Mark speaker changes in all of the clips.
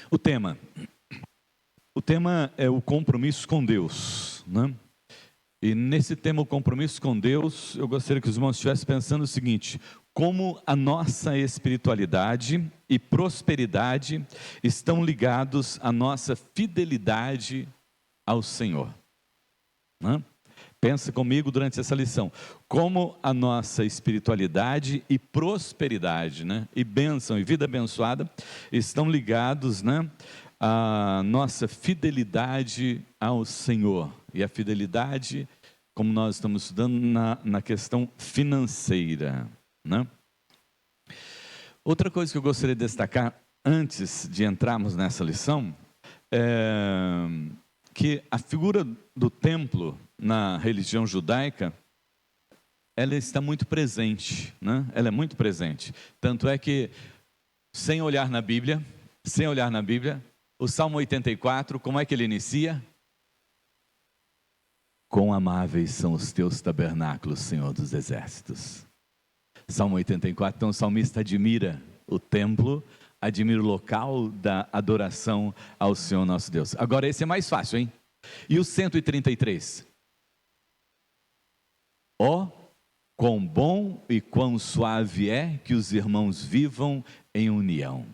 Speaker 1: O tema. O tema é o compromisso com Deus, né? E nesse tema, o compromisso com Deus, eu gostaria que os irmãos estivessem pensando o seguinte: como a nossa espiritualidade e prosperidade estão ligados à nossa fidelidade ao Senhor, né? Pensa comigo durante essa lição, como a nossa espiritualidade e prosperidade, né? E bênção e vida abençoada estão ligados, né, à nossa fidelidade ao Senhor. E a fidelidade, como nós estamos estudando, na questão financeira, né? Outra coisa que eu gostaria de destacar antes de entrarmos nessa lição é que a figura do templo na religião judaica, ela está muito presente, né? Ela é muito presente. Tanto é que, sem olhar na Bíblia, o Salmo 84, como é que ele inicia? Quão amáveis são os teus tabernáculos, Senhor dos exércitos. Salmo 84, então o salmista admira o templo, admira o local da adoração ao Senhor nosso Deus. Agora esse é mais fácil, hein? E o 133? Ó, quão bom e quão suave é que os irmãos vivam em união.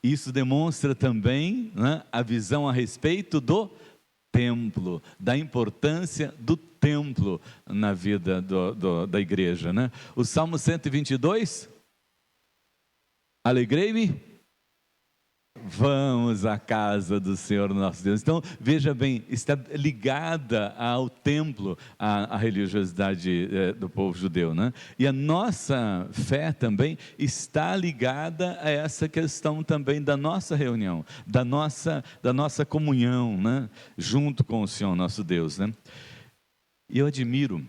Speaker 1: Isso demonstra também, né, a visão a respeito do templo, da importância do templo na vida da igreja, né? O Salmo 122, alegrei-me, vamos à casa do Senhor nosso Deus. Então, veja bem, está ligada ao templo, a religiosidade do povo judeu, né? E a nossa fé também está ligada a essa questão também da nossa reunião, da nossa comunhão, né? Junto com o Senhor nosso Deus, né? E eu admiro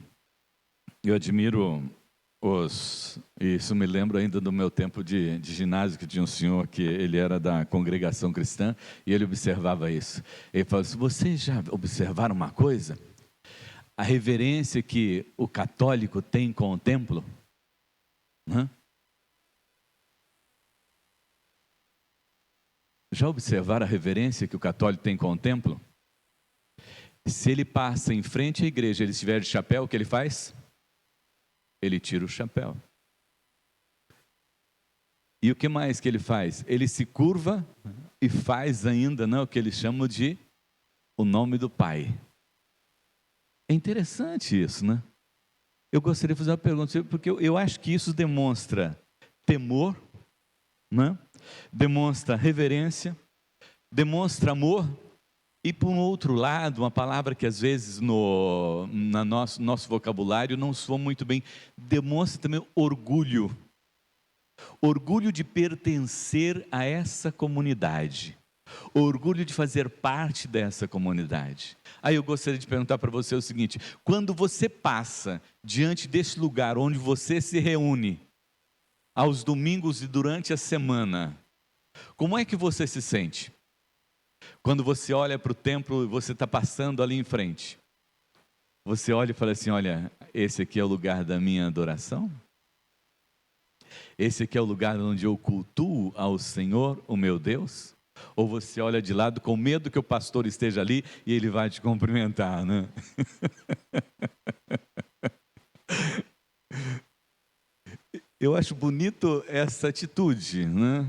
Speaker 1: isso me lembra ainda do meu tempo de ginásio, que tinha um senhor que ele era da congregação cristã, e ele observava isso. Ele falou assim: vocês já observaram uma coisa? A reverência que o católico tem com o templo? Já observaram a reverência que o católico tem com o templo? Se ele passa em frente à igreja, ele estiver de chapéu, o que ele faz? Ele tira o chapéu. E o que mais que ele faz? Ele se curva e faz ainda, o que eles chamam de o nome do Pai. É interessante isso, né? Eu gostaria de fazer uma pergunta, porque eu acho que isso demonstra temor, né? Demonstra reverência, demonstra amor. E por um outro lado, uma palavra que às vezes no nosso vocabulário não soa muito bem, demonstra também orgulho. Orgulho de pertencer a essa comunidade. Orgulho de fazer parte dessa comunidade. Aí eu gostaria de perguntar para você o seguinte: quando você passa diante desse lugar onde você se reúne, aos domingos e durante a semana, como é que você se sente? Quando você olha para o templo e você está passando ali em frente, você olha e fala assim: olha, esse aqui é o lugar da minha adoração? Esse aqui é o lugar onde eu cultuo ao Senhor, o meu Deus? Ou você olha de lado com medo que o pastor esteja ali e ele vai te cumprimentar, né? Eu acho bonito essa atitude, né,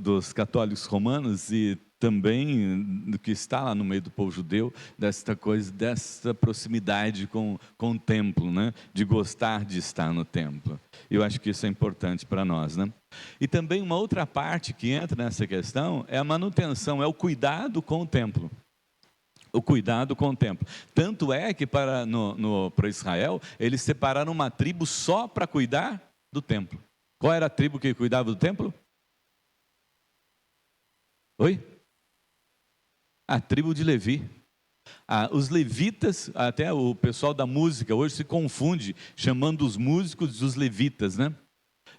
Speaker 1: dos católicos romanos e também do que está lá no meio do povo judeu, dessa proximidade com o templo, né, de gostar de estar no templo. Eu acho que isso é importante para nós, né? E também uma outra parte que entra nessa questão é a manutenção, é o cuidado com o templo. O cuidado com o templo. Tanto é que para Israel, eles separaram uma tribo só para cuidar do templo. Qual era a tribo que cuidava do templo? Oi? A tribo de Levi. Os levitas, até o pessoal da música hoje se confunde chamando os músicos dos levitas, né?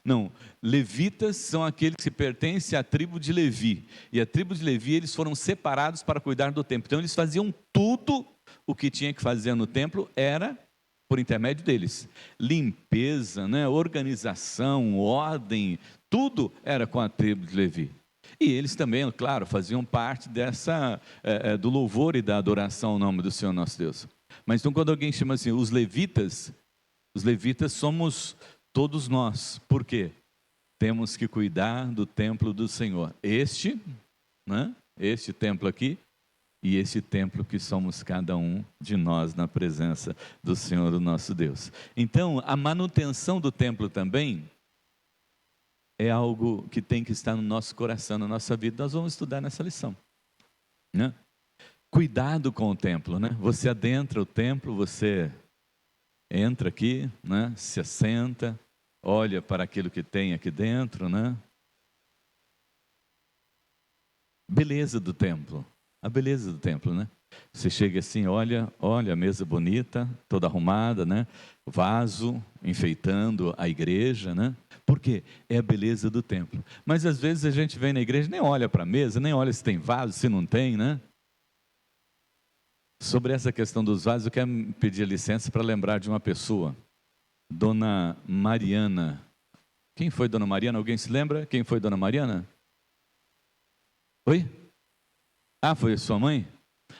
Speaker 1: Não, levitas são aqueles que pertencem à tribo de Levi. E a tribo de Levi, eles foram separados para cuidar do templo. Então eles faziam tudo o que tinha que fazer no templo, era por intermédio deles. Limpeza, né? Organização, ordem, tudo era com a tribo de Levi. E eles também, claro, faziam parte do louvor e da adoração ao nome do Senhor nosso Deus. Mas então quando alguém chama assim, os levitas somos todos nós. Por quê? Temos que cuidar do templo do Senhor. Este templo aqui, e esse templo que somos cada um de nós na presença do Senhor, o nosso Deus. Então, a manutenção do templo também é algo que tem que estar no nosso coração, na nossa vida. Nós vamos estudar nessa lição, né? Cuidado com o templo, né? Você adentra o templo, você entra aqui, né? Se assenta, olha para aquilo que tem aqui dentro, né? Beleza do templo. A beleza do templo, né? Você chega assim, olha a mesa bonita, toda arrumada, né? Vaso, enfeitando a igreja, né? Por quê? É a beleza do templo. Mas às vezes a gente vem na igreja, nem olha para a mesa, nem olha se tem vaso, se não tem, né? Sobre essa questão dos vasos, eu quero pedir licença para lembrar de uma pessoa, Dona Mariana. Quem foi Dona Mariana? Alguém se lembra? Quem foi Dona Mariana? Oi? Ah, foi sua mãe?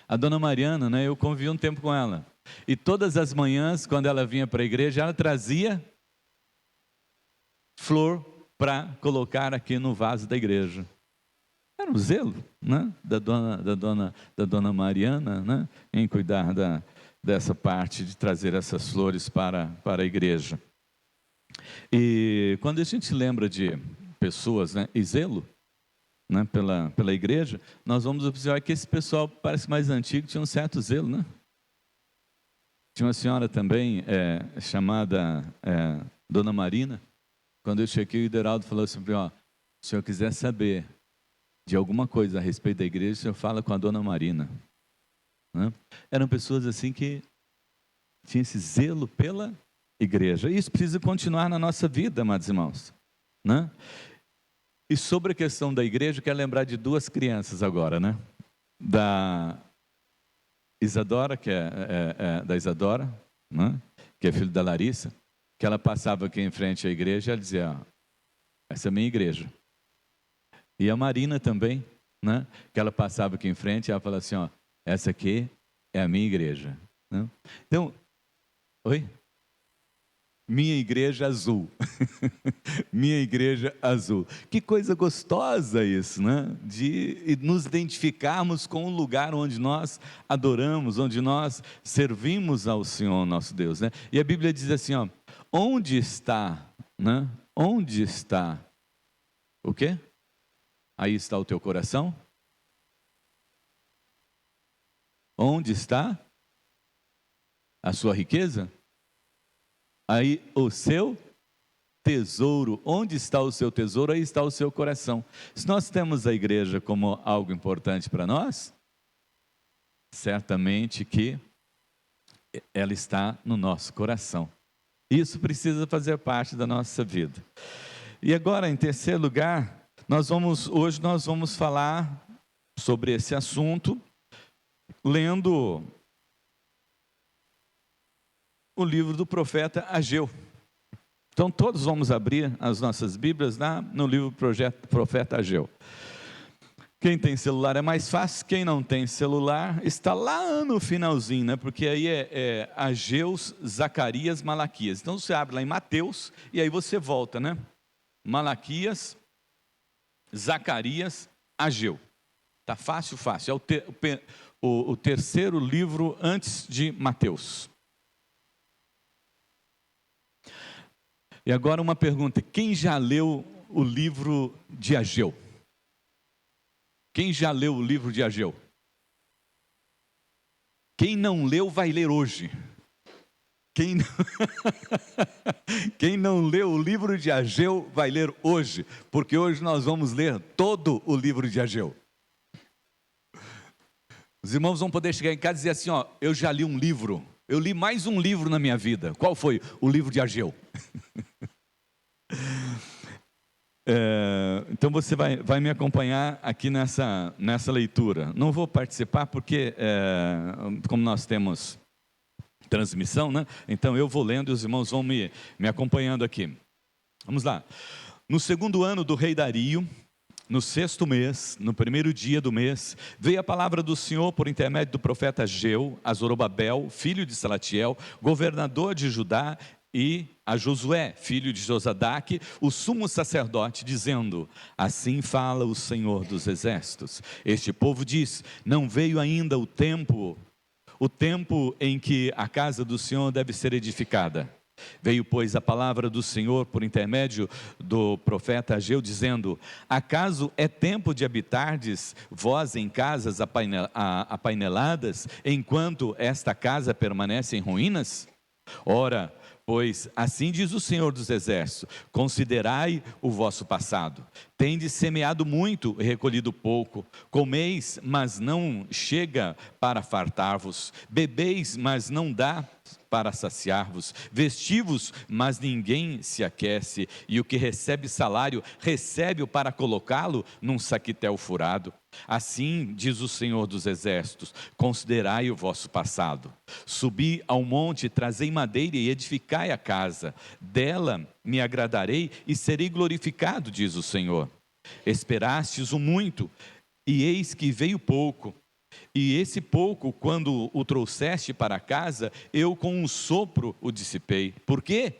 Speaker 1: A Dona Mariana, né? Eu convivi um tempo com ela. E todas as manhãs, quando ela vinha para a igreja, ela trazia flor para colocar aqui no vaso da igreja. Era um zelo, né? da dona Mariana, né? Em cuidar dessa parte de trazer essas flores para a igreja. E quando a gente lembra de pessoas, né? E zelo, né, pela igreja, nós vamos observar que esse pessoal parece mais antigo, tinha um certo zelo, né? Tinha uma senhora também, chamada Dona Marina. Quando eu cheguei, o Ideraldo falou assim, ó, se o senhor quiser saber de alguma coisa a respeito da igreja, o senhor fala com a Dona Marina, né? Eram pessoas assim que tinham esse zelo pela igreja. E isso precisa continuar na nossa vida, amados irmãos, né? E sobre a questão da igreja, eu quero lembrar de duas crianças agora, né? Da Isadora, que da Isadora, né? Que é filho da Larissa, que ela passava aqui em frente à igreja e ela dizia, ó, essa é a minha igreja. E a Marina também, né? Que ela passava aqui em frente e ela falava assim, ó, essa aqui é a minha igreja, né? Então, oi? Minha igreja azul. Minha igreja azul. Que coisa gostosa isso, né? De nos identificarmos com o lugar onde nós adoramos, onde nós servimos ao Senhor nosso Deus, né? E a Bíblia diz assim, ó, onde está, né? Onde está o quê? Aí está o teu coração? Onde está a sua riqueza? Aí o seu tesouro, onde está o seu tesouro, aí está o seu coração. Se nós temos a igreja como algo importante para nós, certamente que ela está no nosso coração. Isso precisa fazer parte da nossa vida. E agora, em terceiro lugar, hoje nós vamos falar sobre esse assunto, lendo o livro do profeta Ageu. Então todos vamos abrir as nossas Bíblias lá no livro do profeta Ageu. Quem tem celular é mais fácil, quem não tem celular está lá no finalzinho, né? Porque aí é Ageu, Zacarias, Malaquias. Então você abre lá em Mateus e aí você volta, né? Malaquias, Zacarias, Ageu. Tá fácil, fácil. É o terceiro livro antes de Mateus. E agora uma pergunta, quem já leu o livro de Ageu? Quem já leu o livro de Ageu? Quem não leu vai ler hoje. Quem não leu o livro de Ageu vai ler hoje, porque hoje nós vamos ler todo o livro de Ageu. Os irmãos vão poder chegar em casa e dizer assim, ó, eu já li um livro, eu li mais um livro na minha vida. Qual foi? O livro de Ageu. Então você vai me acompanhar aqui nessa leitura. Não vou participar porque, como nós temos transmissão, né? Então eu vou lendo e os irmãos vão me acompanhando aqui. Vamos lá. No segundo ano do rei Dario, no sexto mês, no primeiro dia do mês, veio a palavra do Senhor por intermédio do profeta Ageu, a Zorobabel, filho de Salatiel, governador de Judá, e a Josué, filho de Josadaque, o sumo sacerdote, dizendo: assim fala o Senhor dos exércitos. Este povo diz: não veio ainda o tempo em que a casa do Senhor deve ser edificada. Veio, pois, a palavra do Senhor por intermédio do profeta Ageu, dizendo: acaso é tempo de habitardes vós em casas apaineladas, enquanto esta casa permanece em ruínas? Ora, pois assim diz o Senhor dos exércitos: considerai o vosso passado. Tendes semeado muito e recolhido pouco. Comeis, mas não chega para fartar-vos. Bebeis, mas não dá para saciar-vos. Vestivos, mas ninguém se aquece. E o que recebe salário, recebe-o para colocá-lo num saquitel furado. Assim diz o Senhor dos exércitos: considerai o vosso passado. Subi ao monte, trazei madeira e edificai a casa. Dela me agradarei e serei glorificado, diz o Senhor. Esperastes o muito, e eis que veio pouco. E esse pouco, quando o trouxeste para casa, eu com um sopro o dissipei. Por quê?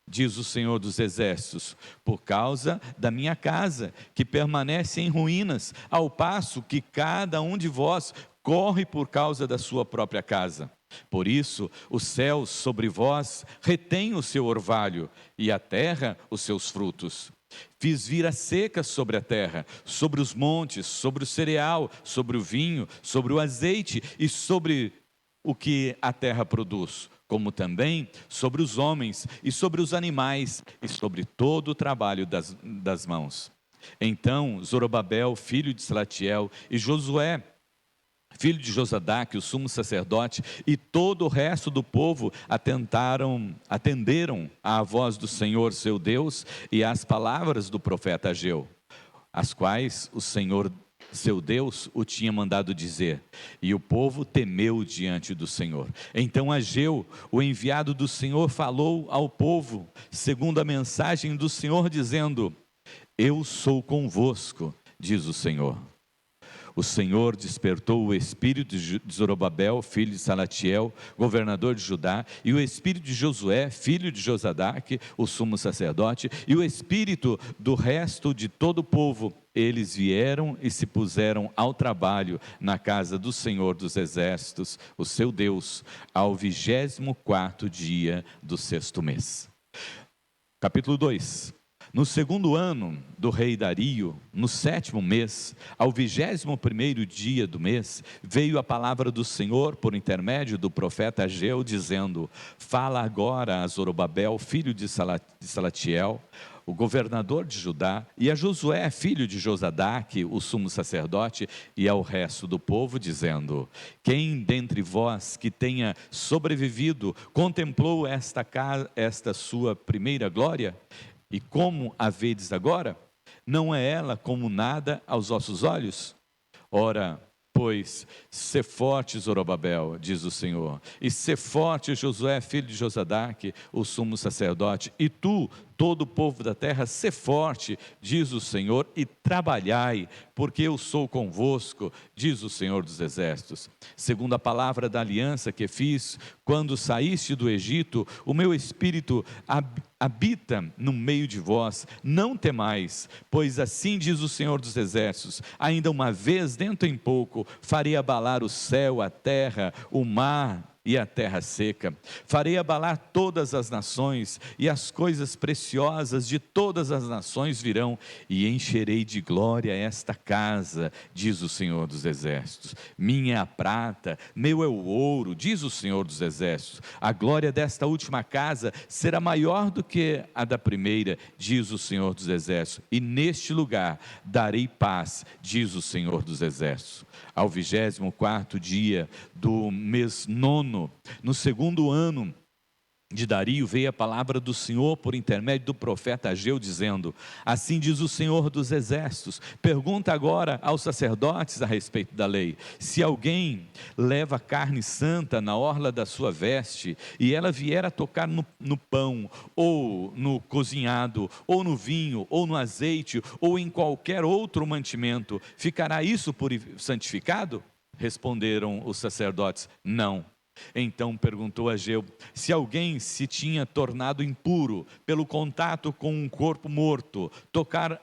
Speaker 1: Diz o Senhor dos exércitos: por causa da minha casa, que permanece em ruínas, ao passo que cada um de vós corre por causa da sua própria casa. Por isso, os céus sobre vós retêm o seu orvalho, e a terra os seus frutos. Fiz vir a seca sobre a terra, sobre os montes, sobre o cereal, sobre o vinho, sobre o azeite e sobre o que a terra produz, como também sobre os homens e sobre os animais e sobre todo o trabalho das mãos. Então Zorobabel, filho de Salatiel, e Josué, filho de Josadaque, o sumo sacerdote, e todo o resto do povo atenderam à voz do Senhor seu Deus e às palavras do profeta Ageu, as quais o Senhor seu Deus o tinha mandado dizer, e o povo temeu diante do Senhor. Então Ageu, o enviado do Senhor, falou ao povo segundo a mensagem do Senhor, dizendo: eu sou convosco, diz o Senhor. O Senhor despertou o espírito de Zorobabel, filho de Salatiel, governador de Judá, e o espírito de Josué, filho de Josadaque, o sumo sacerdote, e o espírito do resto de todo o povo. Eles vieram e se puseram ao trabalho na casa do Senhor dos exércitos, o seu Deus, ao 24º dia do sexto mês. Capítulo 2. No segundo ano do rei Dario, no sétimo mês, ao 21º dia do mês, veio a palavra do Senhor por intermédio do profeta Ageu, dizendo: fala agora a Zorobabel, filho de Salatiel, o governador de Judá, e a Josué, filho de Josadaque, o sumo sacerdote, e ao resto do povo, dizendo: quem dentre vós que tenha sobrevivido contemplou esta sua primeira glória? E como a vedes agora? Não é ela como nada aos vossos olhos? Ora, pois, sê forte, Zorobabel, diz o Senhor, e sê forte, Josué, filho de Josadaque, o sumo sacerdote, e tu, todo o povo da terra, sê forte, diz o Senhor, e trabalhai, porque eu sou convosco, diz o Senhor dos exércitos. Segundo a palavra da aliança que fiz, quando saíste do Egito, o meu espírito habita no meio de vós, não temais, pois assim diz o Senhor dos exércitos: ainda uma vez, dentro em pouco, farei abalar o céu, a terra, o mar e a terra seca. Farei abalar todas as nações, e as coisas preciosas de todas as nações virão, e encherei de glória esta casa, diz o Senhor dos exércitos. Minha é a prata, meu é o ouro, diz o Senhor dos exércitos. A glória desta última casa será maior do que a da primeira, diz o Senhor dos exércitos. E neste lugar darei paz, diz o Senhor dos exércitos. Ao 24º dia do mês nono, no segundo ano de Dario veio a palavra do Senhor por intermédio do profeta Ageu, dizendo: assim diz o Senhor dos exércitos, pergunta agora aos sacerdotes a respeito da lei, se alguém leva carne santa na orla da sua veste, e ela vier a tocar no pão, ou no cozinhado, ou no vinho, ou no azeite, ou em qualquer outro mantimento, ficará isso santificado? Responderam os sacerdotes: não. Então perguntou Ageu se alguém se tinha tornado impuro pelo contato com um corpo morto, tocar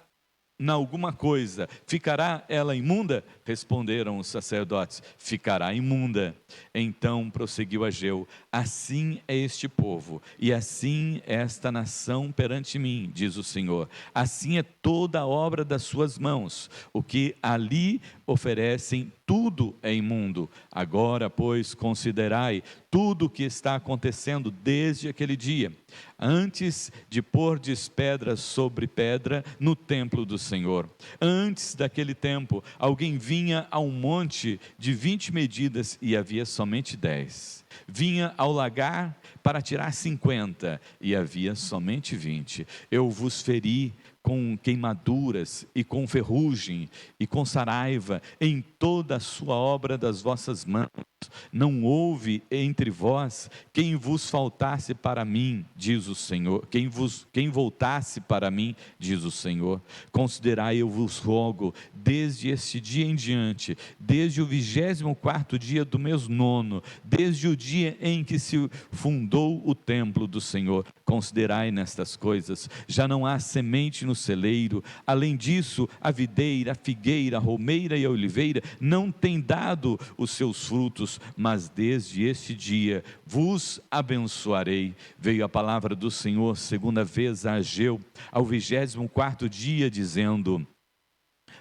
Speaker 1: em alguma coisa, ficará ela imunda? Responderam os sacerdotes: ficará imunda. Então prosseguiu Ageu: assim é este povo, e assim é esta nação perante mim, diz o Senhor. Assim é toda a obra das suas mãos, o que ali oferecem, tudo é imundo. Agora, pois, considerai tudo o que está acontecendo desde aquele dia, antes de pôrdes pedra sobre pedra no templo do Senhor. Antes daquele tempo, alguém vinha a um monte de 20 medidas e havia somente 10. Vinha ao lagar para tirar 50 e havia somente 20. Eu vos feri com queimaduras e com ferrugem e com saraiva em toda a sua obra das vossas mãos. Não houve entre vós quem vos faltasse para mim, diz o Senhor, quem voltasse para mim, diz o Senhor. Considerai, eu vos rogo, desde este dia em diante, desde o 24º dia do mês 9, desde o dia em que se fundou o templo do Senhor, considerai nestas coisas. Já não há semente no celeiro, além disso a videira, a figueira, a romeira e a oliveira não têm dado os seus frutos, mas desde este dia vos abençoarei. Veio a palavra do Senhor segunda vez a Ageu, ao 24º dia, dizendo: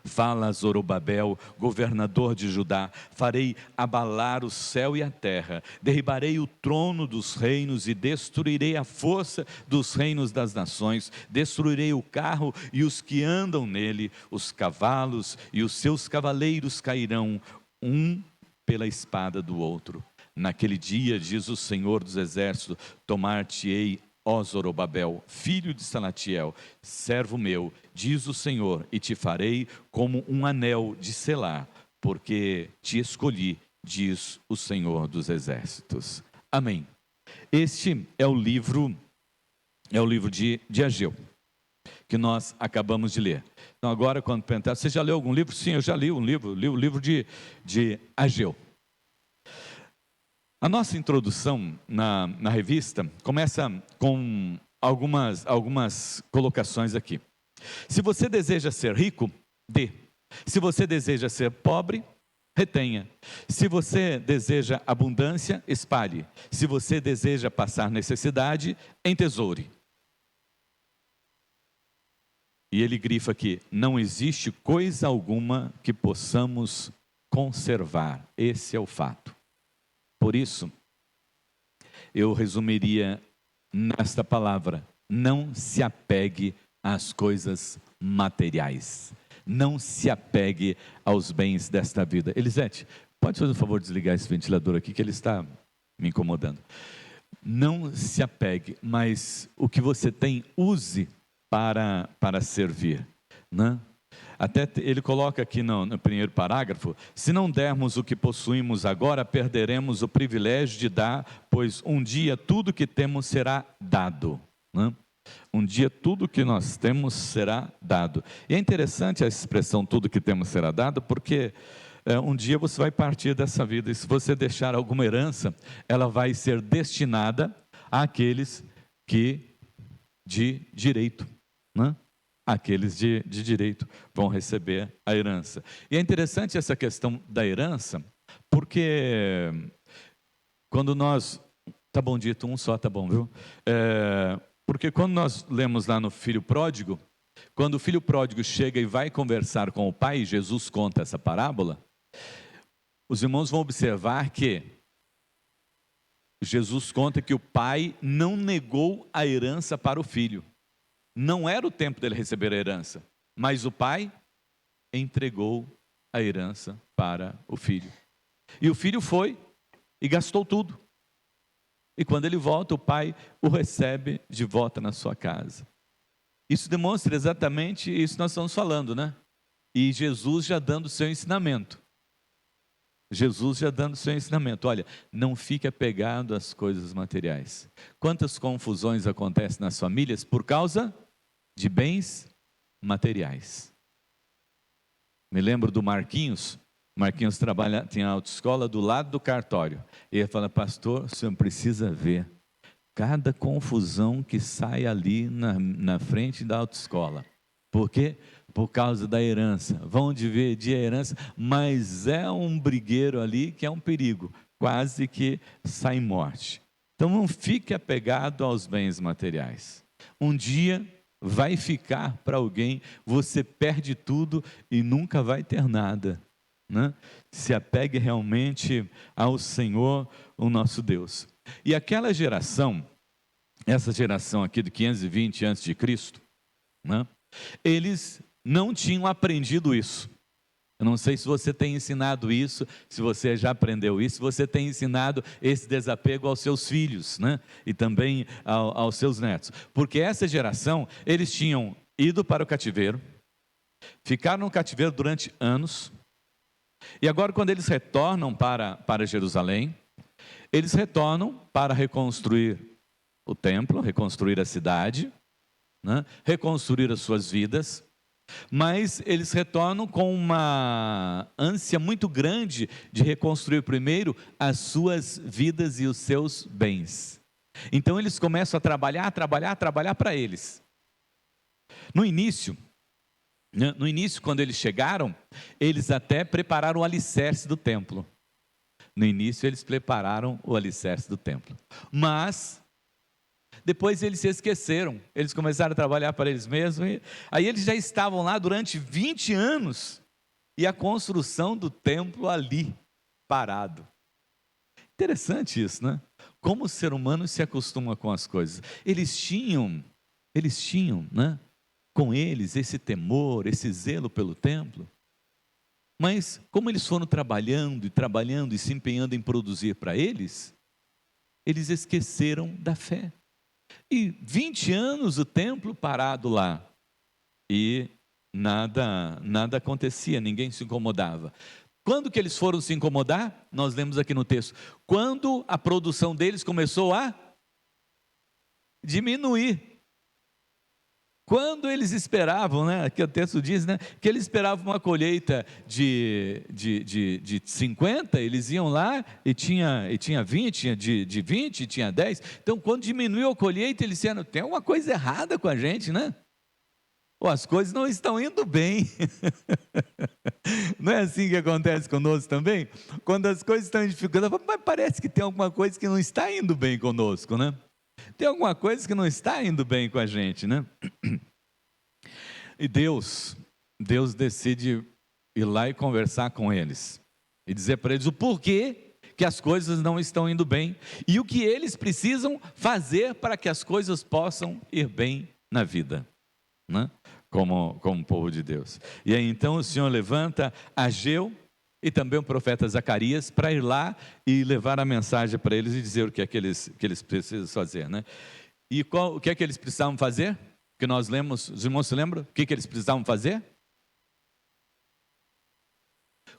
Speaker 1: fala Zorobabel, governador de Judá: farei abalar o céu e a terra, derribarei o trono dos reinos e destruirei a força dos reinos das nações, destruirei o carro e os que andam nele, os cavalos e os seus cavaleiros cairão, um pela espada do outro. Naquele dia, diz o Senhor dos exércitos, tomar-te-ei, ó Zorobabel, filho de Salatiel, servo meu, diz o Senhor, e te farei como um anel de selar, porque te escolhi, diz o Senhor dos exércitos. Amém. Este é o livro de Ageu, que nós acabamos de ler. Então agora, quando perguntar, você já leu algum livro? Sim, eu já li um livro, li o livro de Ageu. A nossa introdução na revista começa com algumas colocações aqui. Se você deseja ser rico, dê. Se você deseja ser pobre, retenha. Se você deseja abundância, espalhe. Se você deseja passar necessidade, entesoure. E ele grifa aqui: não existe coisa alguma que possamos conservar. Esse é o fato. Por isso, eu resumiria nesta palavra: não se apegue às coisas materiais. Não se apegue aos bens desta vida. Elisete, pode fazer o favor de desligar esse ventilador aqui, que ele está me incomodando. Não se apegue, mas o que você tem, use para servir, né? Até ele coloca aqui no primeiro parágrafo: se não dermos o que possuímos agora, perderemos o privilégio de dar, pois um dia tudo que temos será dado, né? Um dia tudo que nós temos será dado. E é interessante a expressão tudo que temos será dado, porque um dia você vai partir dessa vida, e se você deixar alguma herança, ela vai ser destinada àqueles que de direito, né? Aqueles de direito vão receber a herança. E é interessante essa questão da herança, porque quando nós... Tá bom dito, um só tá bom, viu? Porque quando nós lemos lá no filho pródigo, quando o filho pródigo chega e vai conversar com o pai, Jesus conta essa parábola, os irmãos vão observar que Jesus conta que o pai não negou a herança para o filho. Não era o tempo dele receber a herança, mas o pai entregou a herança para o filho. E o filho foi e gastou tudo. E quando ele volta, o pai o recebe de volta na sua casa. Isso demonstra exatamente isso que nós estamos falando, né? E Jesus já dando o seu ensinamento. Jesus já dando o seu ensinamento. Olha, não fique apegado às coisas materiais. Quantas confusões acontecem nas famílias por causa de bens materiais. Me lembro do Marquinhos. Marquinhos tinha autoescola do lado do cartório. E ele fala: pastor, o senhor precisa ver cada confusão que sai ali na frente da autoescola. Por quê? Por causa da herança. Vão dividir a herança, mas é um brigueiro ali que é um perigo. Quase que sai morte. Então não fique apegado aos bens materiais. Um dia vai ficar para alguém, você perde tudo e nunca vai ter nada, né? Se apegue realmente ao Senhor, o nosso Deus. E aquela geração, essa geração aqui de 520 a.C., né? Eles não tinham aprendido isso. Eu não sei se você tem ensinado isso, se você já aprendeu isso, se você tem ensinado esse desapego aos seus filhos, né? E também aos seus netos. Porque essa geração, eles tinham ido para o cativeiro, ficaram no cativeiro durante anos, e agora quando eles retornam para Jerusalém, eles retornam para reconstruir o templo, reconstruir a cidade, né? Reconstruir as suas vidas. Mas eles retornam com uma ânsia muito grande de reconstruir primeiro as suas vidas e os seus bens. Então eles começam a trabalhar para eles. No início, quando eles chegaram, eles até prepararam o alicerce do templo. No início eles prepararam o alicerce do templo. Mas depois eles se esqueceram, eles começaram a trabalhar para eles mesmos, aí eles já estavam lá durante 20 anos, e a construção do templo ali, parado. Interessante isso, né? Como o ser humano se acostuma com as coisas. Eles tinham, né, com eles esse temor, esse zelo pelo templo, mas como eles foram trabalhando e se empenhando em produzir para eles esqueceram da fé. E 20 anos o templo parado lá, e nada acontecia, ninguém se incomodava. Quando que eles foram se incomodar? Nós lemos aqui no texto, quando a produção deles começou a diminuir. Quando eles esperavam, né, aqui o texto diz, né, que eles esperavam uma colheita de 50, eles iam lá e tinha 20, tinha de 20, tinha 10. Então, quando diminuiu a colheita, eles disseram: tem alguma coisa errada com a gente, né? Ou as coisas não estão indo bem. Não é assim que acontece conosco também? Quando as coisas estão em dificuldade, mas parece que tem alguma coisa que não está indo bem conosco, né? Tem alguma coisa que não está indo bem com a gente, né? E Deus decide ir lá e conversar com eles, e dizer para eles o porquê que as coisas não estão indo bem, e o que eles precisam fazer para que as coisas possam ir bem na vida, né? Como povo de Deus. E aí então o Senhor levanta Ageu e também o profeta Zacarias para ir lá e levar a mensagem para eles e dizer o que é que eles precisam fazer, né? E o que é que eles precisavam fazer? Que nós lemos, os irmãos se lembram? O que eles precisavam fazer?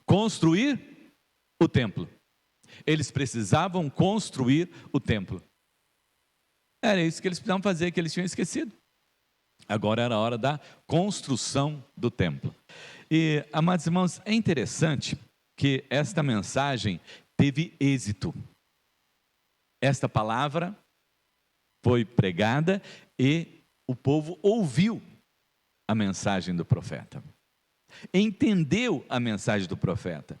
Speaker 1: Construir o templo. Eles precisavam construir o templo. Era isso que eles precisavam fazer, que eles tinham esquecido. Agora era a hora da construção do templo. E, amados irmãos, é interessante que esta mensagem teve êxito. Esta palavra foi pregada e o povo ouviu a mensagem do profeta, entendeu a mensagem do profeta.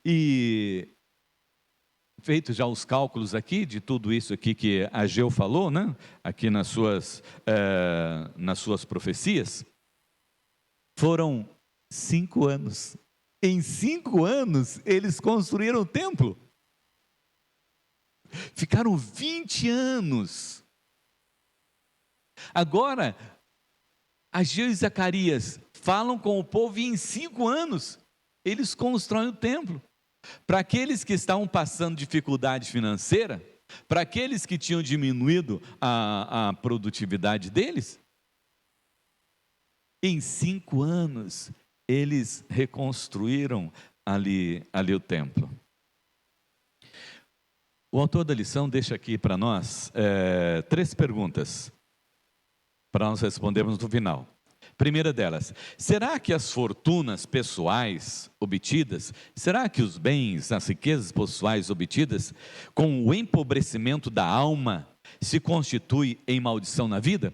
Speaker 1: E feito já os cálculos aqui de tudo isso aqui que Ageu falou, né? Aqui nas suas profecias, foram 5 anos. Em 5 anos eles construíram o templo. Ficaram 20 anos. Agora, Ageu e Zacarias falam com o povo e em 5 anos eles constroem o templo. Para aqueles que estavam passando dificuldade financeira, para aqueles que tinham diminuído a produtividade deles. Em 5 anos, eles reconstruíram ali o templo. O autor da lição deixa aqui para nós 3 perguntas, para nós respondermos no final. Primeira delas, será que as fortunas pessoais obtidas, será que os bens, as riquezas pessoais obtidas, com o empobrecimento da alma, se constitui em maldição na vida?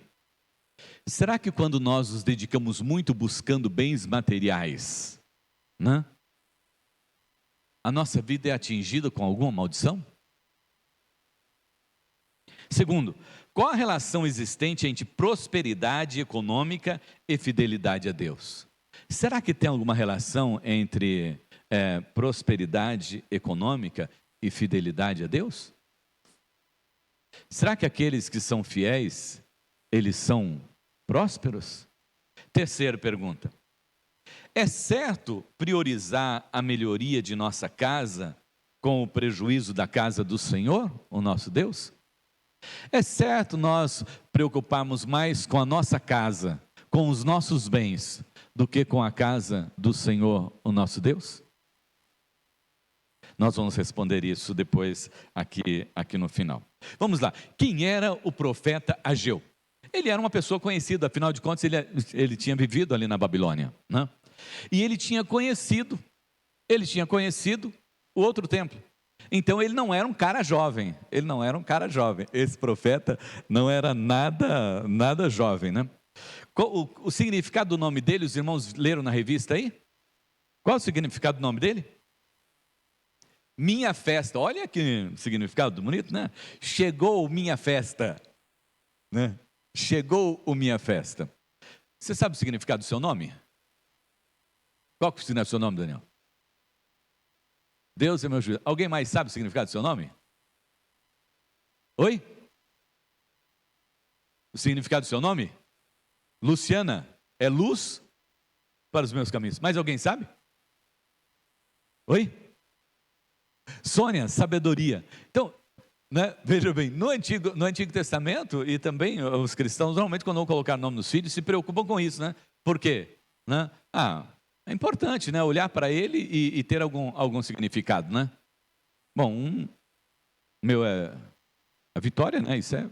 Speaker 1: Será que quando nós nos dedicamos muito buscando bens materiais, né, a nossa vida é atingida com alguma maldição? Segundo, qual a relação existente entre prosperidade econômica e fidelidade a Deus? Será que tem alguma relação entre prosperidade econômica e fidelidade a Deus? Será que aqueles que são fiéis, eles são prósperos? Terceira pergunta, é certo priorizar a melhoria de nossa casa com o prejuízo da casa do Senhor, o nosso Deus? É certo nós preocuparmos mais com a nossa casa, com os nossos bens, do que com a casa do Senhor, o nosso Deus? Nós vamos responder isso depois aqui no final. Vamos lá, quem era o profeta Ageu? Ele era uma pessoa conhecida, afinal de contas ele tinha vivido ali na Babilônia, né? E ele tinha conhecido o outro templo. Então ele não era um cara jovem, esse profeta não era nada jovem, né? O significado do nome dele, os irmãos leram na revista aí? Qual o significado do nome dele? Minha festa, olha que significado bonito, né? Chegou minha festa, né? Chegou o minha festa. Você sabe o significado do seu nome? Qual que é o significado do seu nome, Daniel? Deus é meu juiz. Alguém mais sabe o significado do seu nome? Oi? O significado do seu nome? Luciana, é luz para os meus caminhos. Mais alguém sabe? Oi? Sônia, sabedoria. Então, né, veja bem, no Antigo Testamento, e também os cristãos, normalmente quando vão colocar nome nos filhos, se preocupam com isso, né? Por quê? Né? É importante, né, olhar para ele e ter algum significado, né? Bom, meu é a Vitória, né? Isso é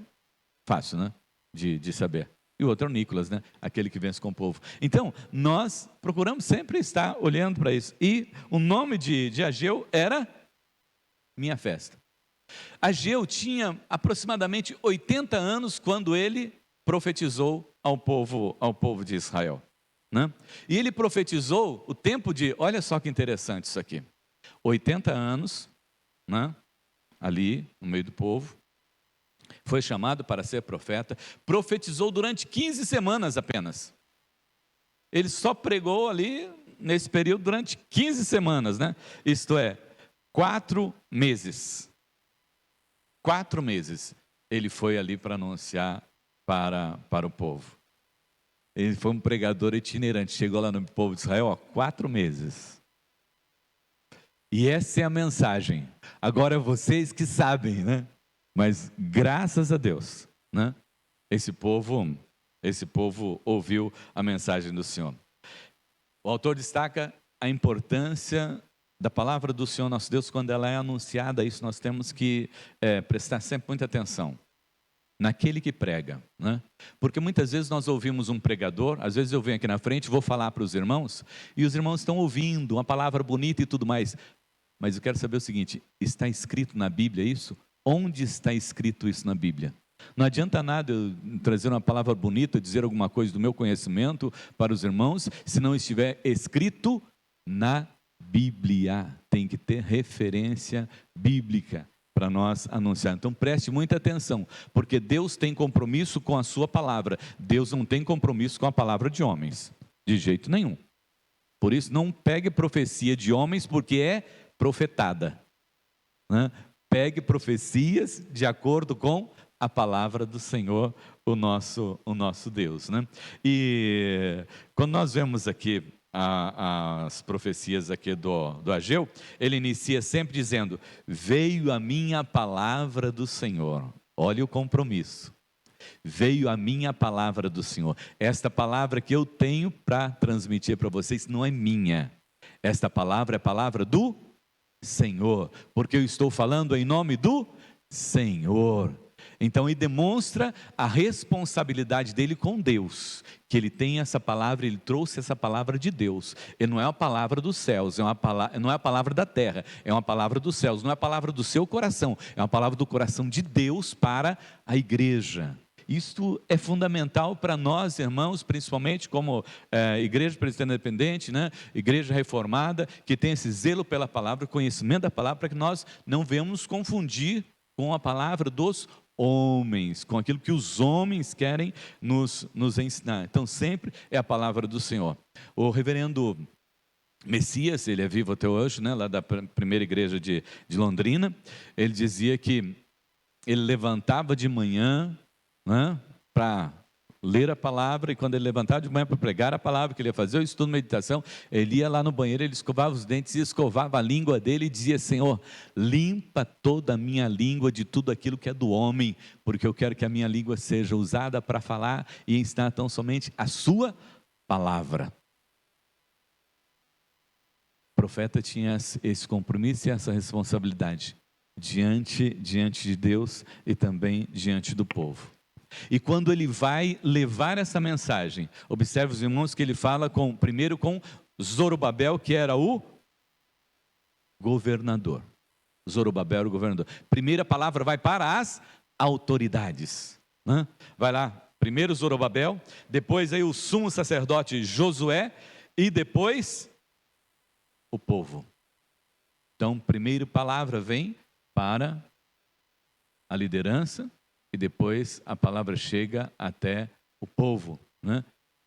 Speaker 1: fácil, né? De saber. E o outro é o Nicolas, né? Aquele que vence com o povo. Então, nós procuramos sempre estar olhando para isso. E o nome de Ageu era Minha Festa. Ageu tinha aproximadamente 80 anos quando ele profetizou ao povo de Israel, né? E ele profetizou o tempo de, olha só que interessante isso aqui, 80 anos, né? Ali no meio do povo, foi chamado para ser profeta, profetizou durante 15 semanas apenas. Ele só pregou ali nesse período durante 15 semanas, né? Isto é, 4 meses. 4 meses ele foi ali para anunciar para o povo. Ele foi um pregador itinerante, chegou lá no povo de Israel, 4 meses. E essa é a mensagem. Agora vocês que sabem, né? Mas graças a Deus, né? Esse povo ouviu a mensagem do Senhor. O autor destaca a importância da palavra do Senhor nosso Deus quando ela é anunciada. Isso nós temos que prestar sempre muita atenção naquele que prega, né? Porque muitas vezes nós ouvimos um pregador, às vezes eu venho aqui na frente, vou falar para os irmãos, e os irmãos estão ouvindo uma palavra bonita e tudo mais, mas eu quero saber o seguinte, está escrito na Bíblia isso? Onde está escrito isso na Bíblia? Não adianta nada eu trazer uma palavra bonita, dizer alguma coisa do meu conhecimento para os irmãos, se não estiver escrito na Bíblia. Tem que ter referência bíblica para nós anunciar. Então preste muita atenção, porque Deus tem compromisso com a sua palavra. Deus não tem compromisso com a palavra de homens, de jeito nenhum. Por isso não pegue profecia de homens, porque é profetada, né? Pegue profecias de acordo com a palavra do Senhor, o nosso Deus, né? E quando nós vemos aqui as profecias aqui do Ageu, ele inicia sempre dizendo: veio a minha palavra do Senhor. Olha o compromisso. Veio a minha palavra do Senhor. Esta palavra que eu tenho para transmitir para vocês não é minha. Esta palavra é a palavra do Senhor, porque eu estou falando em nome do Senhor. Então ele demonstra a responsabilidade dele com Deus, que ele tem essa palavra, ele trouxe essa palavra de Deus. E não é a palavra dos céus, não é a palavra da terra, é uma palavra dos céus, não é a palavra do seu coração, é uma palavra do coração de Deus para a igreja. Isto é fundamental para nós, irmãos, principalmente como igreja presbiteriana independente, né? Igreja reformada, que tem esse zelo pela palavra, conhecimento da palavra, para que nós não venhamos confundir com a palavra dos homens, com aquilo que os homens querem nos ensinar. Então sempre é a palavra do Senhor. O reverendo Messias, ele é vivo até hoje, né? Lá da primeira igreja de Londrina, ele dizia que ele levantava de manhã, né, para ler a palavra, e quando ele levantava de manhã para pregar a palavra, que ele ia fazer o estudo, meditação, ele ia lá no banheiro, ele escovava os dentes e escovava a língua dele e dizia: Senhor, limpa toda a minha língua de tudo aquilo que é do homem, porque eu quero que a minha língua seja usada para falar e ensinar tão somente a sua palavra. O profeta tinha esse compromisso e essa responsabilidade diante de Deus e também diante do povo. E quando ele vai levar essa mensagem, observe os irmãos que ele fala primeiro com Zorobabel, que era o governador. Zorobabel era o governador. Primeira palavra vai para as autoridades, né? Vai lá, primeiro Zorobabel, depois aí o sumo sacerdote Josué e depois o povo. Então, primeira palavra vem para a liderança, e depois a palavra chega até o povo, né?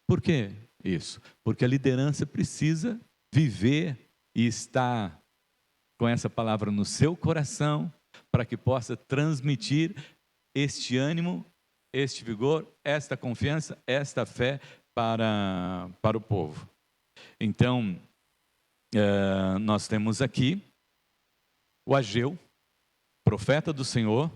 Speaker 1: Por que isso? Porque a liderança precisa viver e estar com essa palavra no seu coração, para que possa transmitir este ânimo, este vigor, esta confiança, esta fé para o povo. Então, nós temos aqui o Ageu, profeta do Senhor,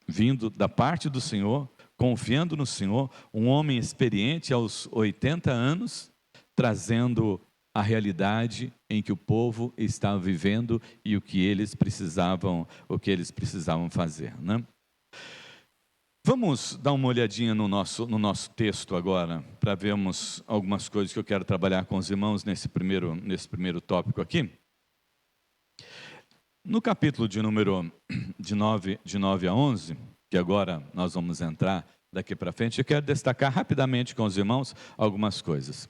Speaker 1: vindo da parte do Senhor, confiando no Senhor, um homem experiente aos 80 anos, trazendo a realidade em que o povo estava vivendo e o que eles precisavam fazer, né? Vamos dar uma olhadinha no nosso texto agora, para vermos algumas coisas que eu quero trabalhar com os irmãos nesse primeiro tópico aqui. No capítulo de 9 a 11, que agora nós vamos entrar daqui para frente, eu quero destacar rapidamente com os irmãos algumas coisas.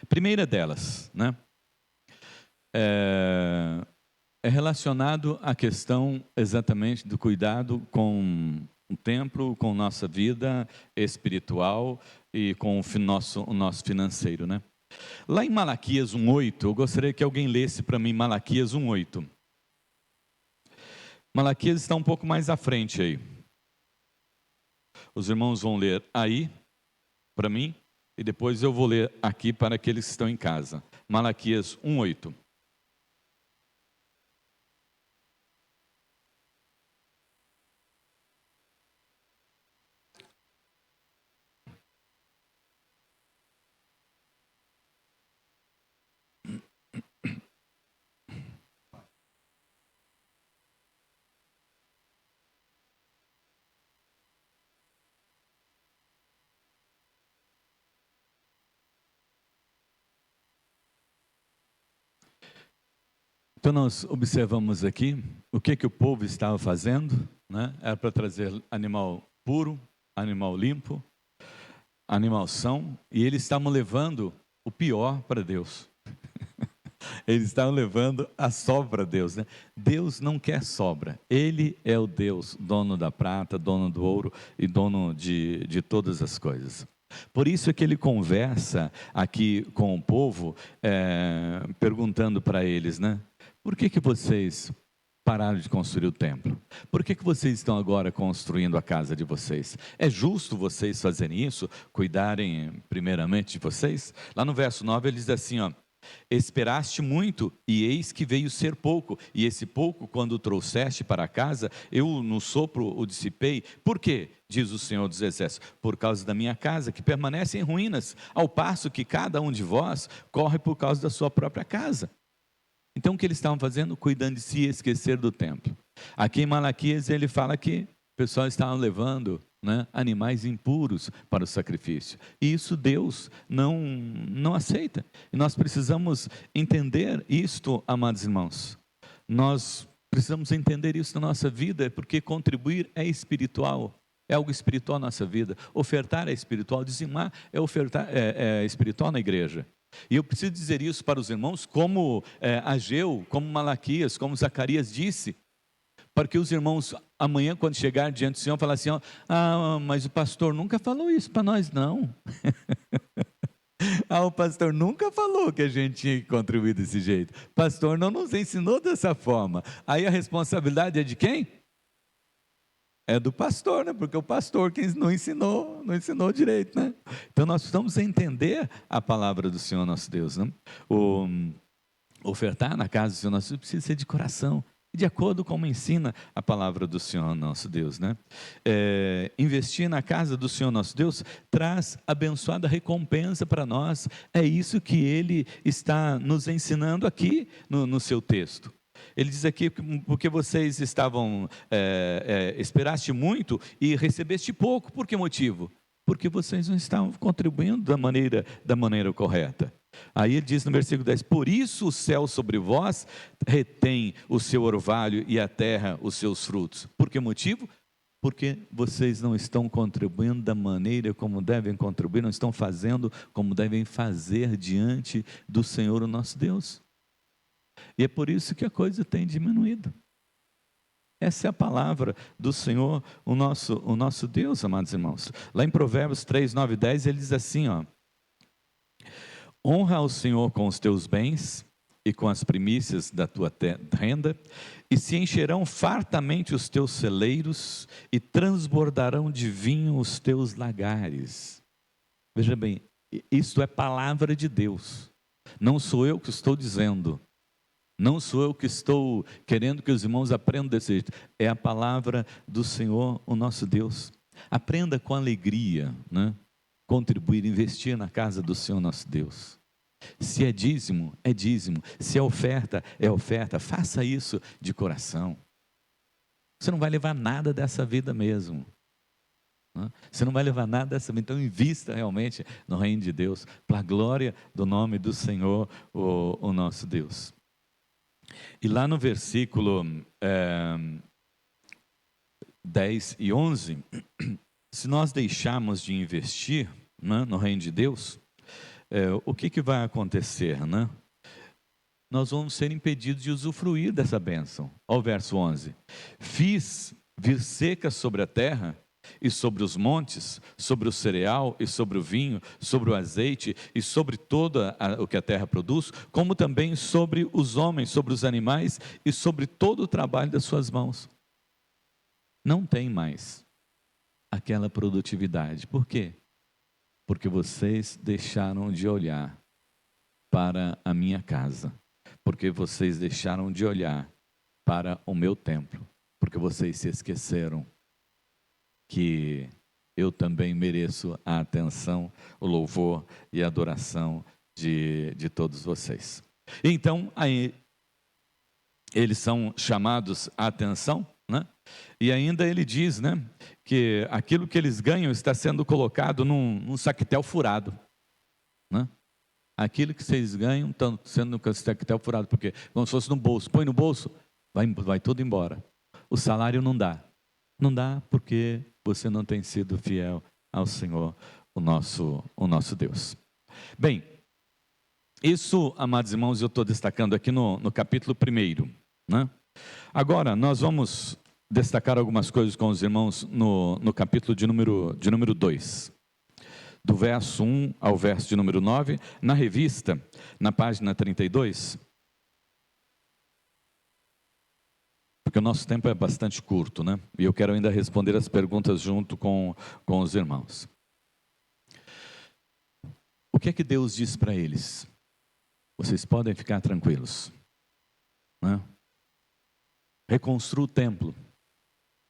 Speaker 1: Primeira delas, né, é relacionado à questão exatamente do cuidado com o templo, com nossa vida espiritual e com o nosso financeiro, né? Lá em Malaquias 1:8, eu gostaria que alguém lesse para mim Malaquias 1:8. Malaquias está um pouco mais à frente aí. Os irmãos vão ler aí para mim e depois eu vou ler aqui para aqueles que estão em casa. Malaquias 1:8. Então nós observamos aqui o que o povo estava fazendo, né? Era para trazer animal puro, animal limpo, animal são, e eles estavam levando o pior para Deus. Eles estavam levando a sobra a Deus, né? Deus não quer sobra. Ele é o Deus, dono da prata, dono do ouro e dono de todas as coisas. Por isso é que ele conversa aqui com o povo, perguntando para eles, né? Por que vocês pararam de construir o templo? Por que vocês estão agora construindo a casa de vocês? É justo vocês fazerem isso, cuidarem primeiramente de vocês? Lá no verso 9 ele diz assim, ó: esperaste muito, e eis que veio ser pouco, e esse pouco, quando o trouxeste para casa, eu no sopro o dissipei. Por quê? Diz o Senhor dos Exércitos: por causa da minha casa, que permanece em ruínas, ao passo que cada um de vós corre por causa da sua própria casa. Então o que eles estavam fazendo? Cuidando de si e esquecer do templo. Aqui em Malaquias ele fala que o pessoal estava levando, né, animais impuros para o sacrifício. E isso Deus não aceita. E nós precisamos entender isto, amados irmãos. Nós precisamos entender isso na nossa vida, porque contribuir é espiritual. É algo espiritual na nossa vida. Ofertar é espiritual, dizimar é espiritual na igreja. E eu preciso dizer isso para os irmãos, como Ageu, como Malaquias, como Zacarias disse, para que os irmãos amanhã, quando chegar diante do Senhor, falar assim: mas o pastor nunca falou isso para nós, não. O pastor nunca falou que a gente tinha que contribuir desse jeito. O pastor não nos ensinou dessa forma. Aí a responsabilidade é de quem? É do pastor, né? Porque o pastor quem não ensinou direito, né? Então nós precisamos entender a palavra do Senhor nosso Deus, né? Ofertar na casa do Senhor nosso Deus precisa ser de coração, de acordo com como ensina a palavra do Senhor nosso Deus, né? Investir na casa do Senhor nosso Deus traz abençoada recompensa para nós. É isso que Ele está nos ensinando aqui no seu texto. Ele diz aqui: porque vocês estavam, esperaste muito e recebeste pouco. Por que motivo? Porque vocês não estavam contribuindo da maneira correta. Aí ele diz no versículo 10: por isso o céu sobre vós retém o seu orvalho e a terra os seus frutos. Por que motivo? Porque vocês não estão contribuindo da maneira como devem contribuir, não estão fazendo como devem fazer diante do Senhor o nosso Deus. E é por isso que a coisa tem diminuído. Essa é a palavra do Senhor, o nosso Deus, amados irmãos. Lá em Provérbios 3, 9 e 10, ele diz assim, ó: honra ao Senhor com os teus bens e com as primícias da tua renda, e se encherão fartamente os teus celeiros, e transbordarão de vinho os teus lagares. Veja bem, isto é palavra de Deus. Não sou eu que estou dizendo. Não sou eu que estou querendo que os irmãos aprendam desse jeito. É a palavra do Senhor, o nosso Deus. Aprenda com alegria, né? Contribuir, investir na casa do Senhor nosso Deus. Se é dízimo, é dízimo. Se é oferta, é oferta. Faça isso de coração. Você não vai levar nada dessa vida mesmo. Né? Você não vai levar nada dessa vida. Então invista realmente no reino de Deus, para a glória do nome do Senhor, o nosso Deus. E lá no versículo 10 e 11, se nós deixarmos de investir, né, no reino de Deus, o que vai acontecer, né? Nós vamos ser impedidos de usufruir dessa bênção. Olha o verso 11: fiz vir seca sobre a terra, e sobre os montes, sobre o cereal e sobre o vinho, sobre o azeite e sobre todo o que a terra produz, como também sobre os homens, sobre os animais e sobre todo o trabalho das suas mãos. Não tem mais aquela produtividade. Por quê? Porque vocês deixaram de olhar para a minha casa, porque vocês deixaram de olhar para o meu templo, porque vocês se esqueceram que eu também mereço a atenção, o louvor e a adoração de todos vocês. Então, aí, eles são chamados a atenção, né? E ainda ele diz, né, que aquilo que eles ganham está sendo colocado num saquetel furado, né? Aquilo que vocês ganham está sendo no saquetel furado, porque como se fosse no bolso, põe no bolso, vai tudo embora. O salário não dá porque você não tem sido fiel ao Senhor, o nosso Deus. Bem, isso, amados irmãos, eu estou destacando aqui no capítulo 1, né? Agora, nós vamos destacar algumas coisas com os irmãos no capítulo de número 2. Do verso 1 ao verso de número 9, na revista, na página 32. porque o nosso tempo é bastante curto, né? E eu quero ainda responder as perguntas junto com os irmãos. O que é que Deus diz para eles? Vocês podem ficar tranquilos, né? Reconstrua o templo,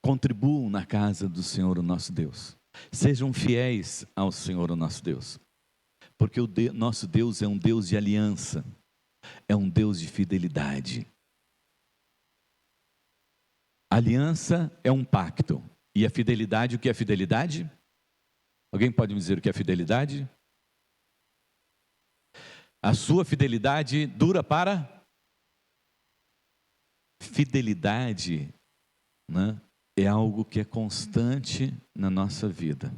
Speaker 1: contribuam na casa do Senhor, o nosso Deus. Sejam fiéis ao Senhor, o nosso Deus. Porque nosso Deus é um Deus de aliança, é um Deus de fidelidade. Aliança é um pacto. E a fidelidade, o que é fidelidade? Alguém pode me dizer o que é fidelidade? A sua fidelidade dura para? Fidelidade, né, é algo que é constante na nossa vida.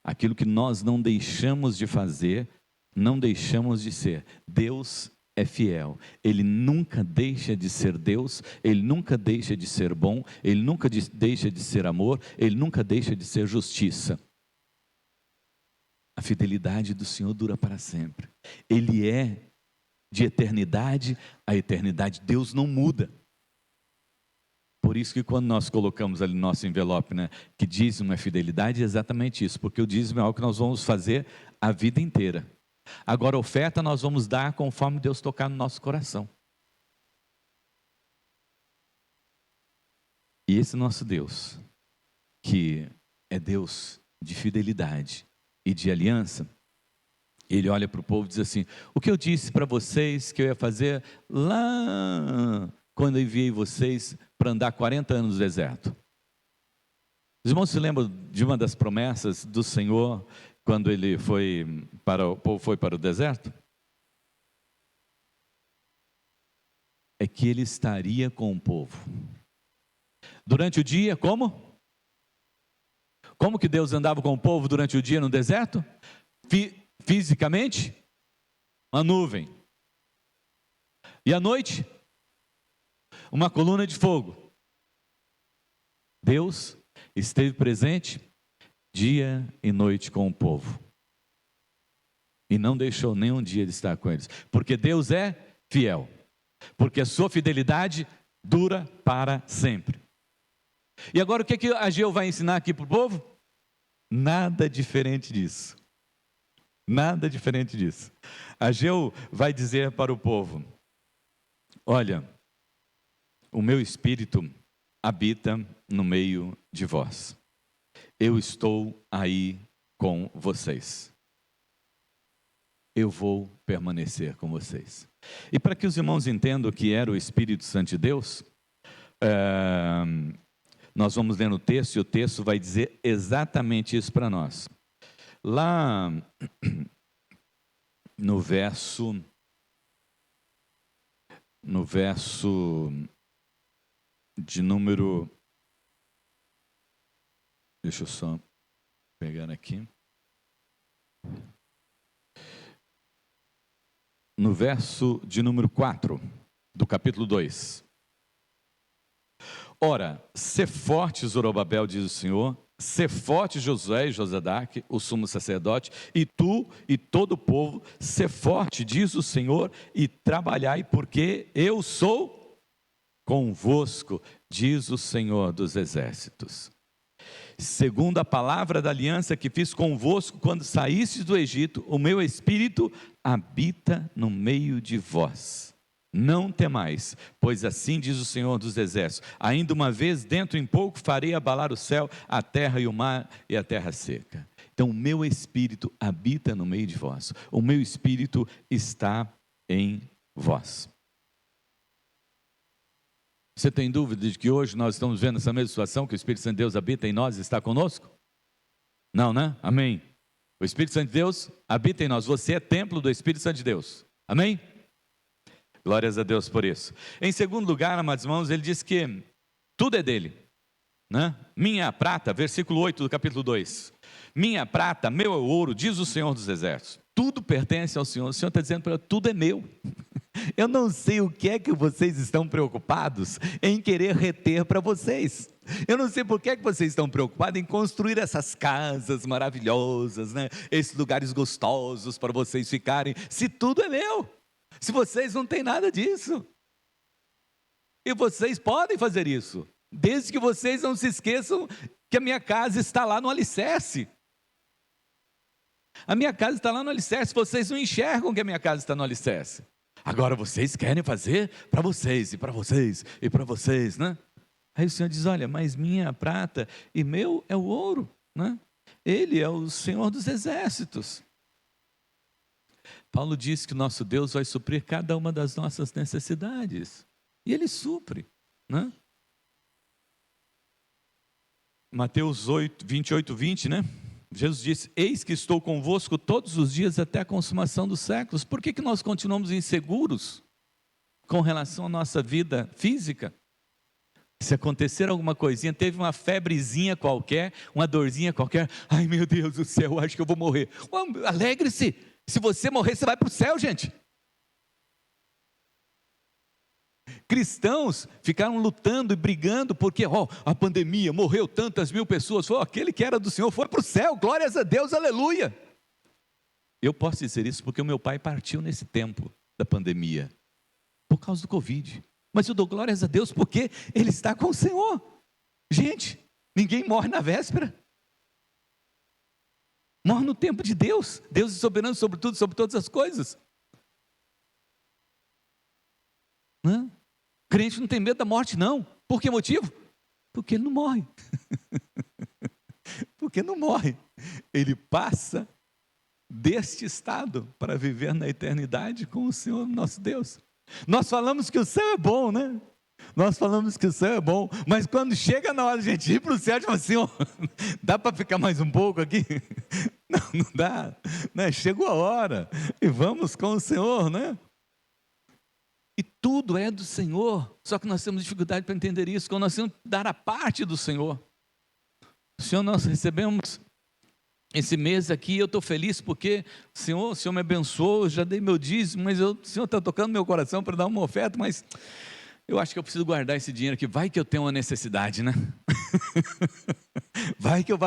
Speaker 1: Aquilo que nós não deixamos de fazer, não deixamos de ser. Deus é fiel, Ele nunca deixa de ser Deus, Ele nunca deixa de ser bom, Ele nunca deixa de ser amor, Ele nunca deixa de ser justiça. A fidelidade do Senhor dura para sempre. Ele é de eternidade a eternidade. Deus não muda. Por isso que quando nós colocamos ali no nosso envelope, né, que dízimo é fidelidade, é exatamente isso, porque o dízimo é algo que nós vamos fazer a vida inteira. Agora a oferta nós vamos dar conforme Deus tocar no nosso coração. E esse nosso Deus, que é Deus de fidelidade e de aliança, Ele olha para o povo e diz assim: o que eu disse para vocês que eu ia fazer lá quando eu enviei vocês para andar 40 anos no deserto? Os irmãos se lembram de uma das promessas do Senhor quando ele o povo foi para o deserto? É que ele estaria com o povo. Durante o dia, como? Como que Deus andava com o povo durante o dia no deserto? Fisicamente, uma nuvem. E à noite, uma coluna de fogo. Deus esteve presente dia e noite com o povo. E não deixou nenhum dia de estar com eles. Porque Deus é fiel. Porque a sua fidelidade dura para sempre. E agora o que Ageu vai ensinar aqui para o povo? Nada diferente disso. Nada diferente disso. Ageu vai dizer para o povo: olha, o meu espírito habita no meio de vós. Eu estou aí com vocês. Eu vou permanecer com vocês. E para que os irmãos entendam o que era o Espírito Santo de Deus, nós vamos ler no texto, e o texto vai dizer exatamente isso para nós. Lá no verso de número, deixa eu só pegar aqui. No verso de número 4 do capítulo 2. Ora, sê forte, Zorobabel, diz o Senhor, sê forte, Josué e Josadaque, o sumo sacerdote, e tu e todo o povo, sê forte, diz o Senhor, e trabalhai, porque eu sou convosco, diz o Senhor dos exércitos. Segundo a palavra da aliança que fiz convosco quando saístes do Egito, o meu espírito habita no meio de vós. Não temais, pois assim diz o Senhor dos exércitos: ainda uma vez, dentro em pouco, farei abalar o céu, a terra e o mar e a terra seca. Então o meu espírito habita no meio de vós. O meu espírito está em vós. Você tem dúvida de que hoje nós estamos vendo essa mesma situação, que o Espírito Santo de Deus habita em nós e está conosco? Não, né? Amém. O Espírito Santo de Deus habita em nós. Você é templo do Espírito Santo de Deus. Amém? Glórias a Deus por isso. Em segundo lugar, amados irmãos, ele diz que tudo é dele, né? Minha prata, versículo 8 do capítulo 2. Minha prata, meu é o ouro, diz o Senhor dos exércitos. Tudo pertence ao Senhor. O Senhor está dizendo para ele: tudo é meu. Eu não sei o que é que vocês estão preocupados em querer reter para vocês. Eu não sei por que é que vocês estão preocupados em construir essas casas maravilhosas, né? Esses lugares gostosos para vocês ficarem, se tudo é meu. Se vocês não têm nada disso. E vocês podem fazer isso, desde que vocês não se esqueçam que a minha casa está lá no alicerce. A minha casa está lá no alicerce, vocês não enxergam que a minha casa está no alicerce. Agora vocês querem fazer para vocês, e para vocês, e para vocês, né? Aí o Senhor diz, olha, mas minha prata e meu é o ouro, né? Ele é o Senhor dos exércitos. Paulo diz que o nosso Deus vai suprir cada uma das nossas necessidades. E Ele supre, né? Mateus 28, 20, né? Jesus disse, eis que estou convosco todos os dias até a consumação dos séculos. Por que nós continuamos inseguros com relação à nossa vida física? Se acontecer alguma coisinha, teve uma febrezinha qualquer, uma dorzinha qualquer, ai meu Deus do céu, acho que eu vou morrer. Alegre-se, se você morrer, você vai para o céu, gente. Cristãos ficaram lutando e brigando, porque a pandemia, morreu tantas mil pessoas, aquele que era do Senhor foi para o céu, glórias a Deus, aleluia. Eu posso dizer isso porque o meu pai partiu nesse tempo da pandemia, por causa do Covid. Mas eu dou glórias a Deus porque Ele está com o Senhor. Gente, ninguém morre na véspera. Morre no tempo de Deus. Deus é soberano sobre tudo, sobre todas as coisas. Não? Crente não tem medo da morte, não. Por que motivo? Porque ele não morre. Porque não morre. Ele passa deste estado para viver na eternidade com o Senhor nosso Deus. Nós falamos que o céu é bom, né? Nós falamos que o céu é bom, mas quando chega na hora de a gente ir para o céu, a gente fala assim, dá para ficar mais um pouco aqui? Não dá, né? Chegou a hora, e vamos com o Senhor, né? E tudo é do Senhor, só que nós temos dificuldade para entender isso, quando nós temos que dar a parte do Senhor. Senhor, nós recebemos esse mês aqui, eu estou feliz porque o Senhor me abençoou, eu já dei meu dízimo, mas o Senhor está tocando meu coração para dar uma oferta, mas eu acho que eu preciso guardar esse dinheiro aqui, vai que eu tenho uma necessidade, né? Vai que eu